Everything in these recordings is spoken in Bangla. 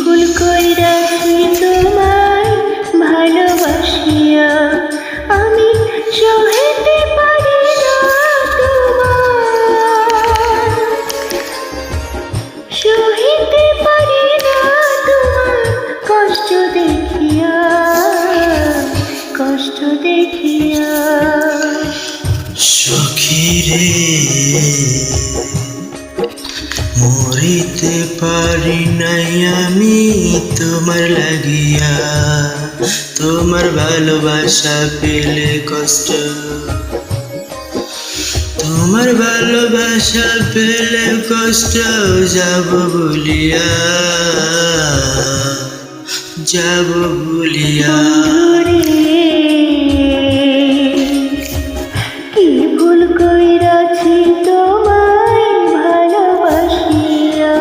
ভুল কইরাছি তোমায় ভালোবাসিয়া, আমি সহিতে পারি না তোমার, সহিতে পারি না তোমার কষ্ট দেখিয়া, কষ্ট দেখিয়া। সখী রে মরিতে পারি নাই আমি তোমার লাগিয়া, তোমার ভালোবাসা পেলে কষ্ট, তোমার ভালোবাসা পেলে কষ্ট যাব বলিয়া, যাব বলিয়া। কি ভুল কইরাছি তোমায় ভালোবাসিয়া।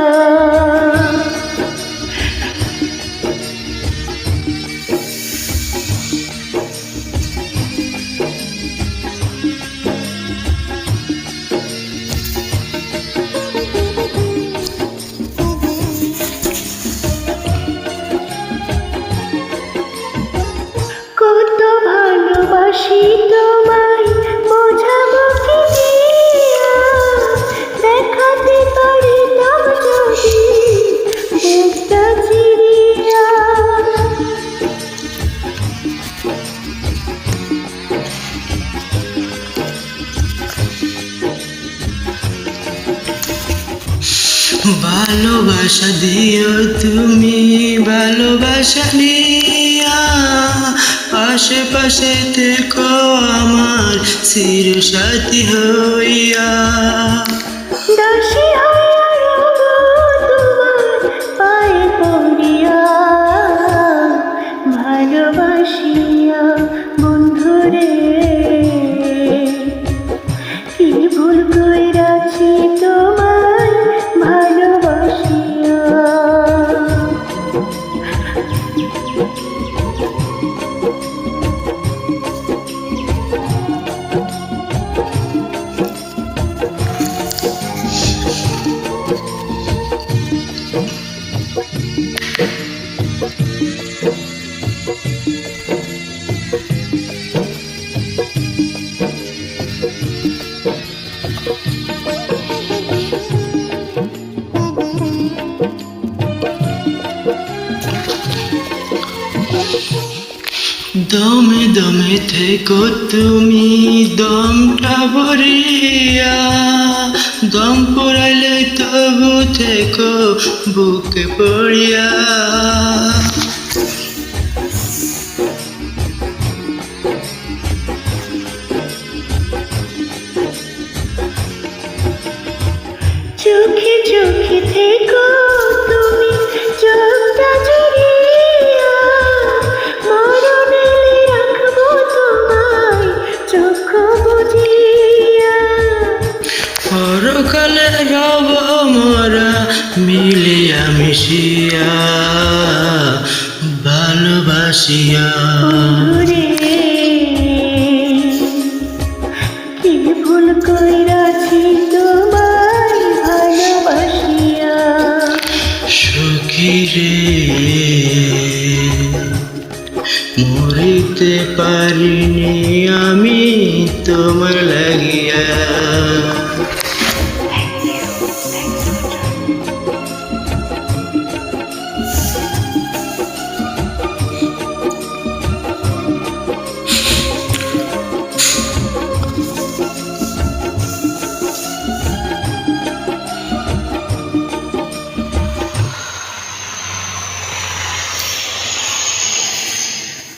কত ভালোবাসি তোমায় বোঝাবো কি দিয়া, দেখাতে পারিতাম যদি বুকটা চিরিয়া। ভালোবাসা দিও তুমি ভালোবাসা নিয়া, আশেপাশে থেকো আমার চির সাথী হইয়া। দাসী হইয়া রব তোমার পায়ে পড়িয়া, ভালোবাসিয়া বন্ধুরে। কি ভুল কইরাছি তোমায় ভালোবাসিয়া। দমে দমে থেকো তুমি দমটা ভরিয়া, দম পড়াইলে তবু থেকো বুকে পড়িয়া। চোখে চোখে থেকো তুমি চোখটা জুড়িয়া, মরণ এলে রাখবো তোমায় চোখ বুঝিয়া। পরকালে রব মোরা মিলিয়া মিশিয়া, ভালোবাসিয়া। বন্ধুরে কি ভুল কইরাছি তোমায় ভালোবাসিয়া। সখী রে মরিতে পারিনি আমি তোমার লাগিয়া।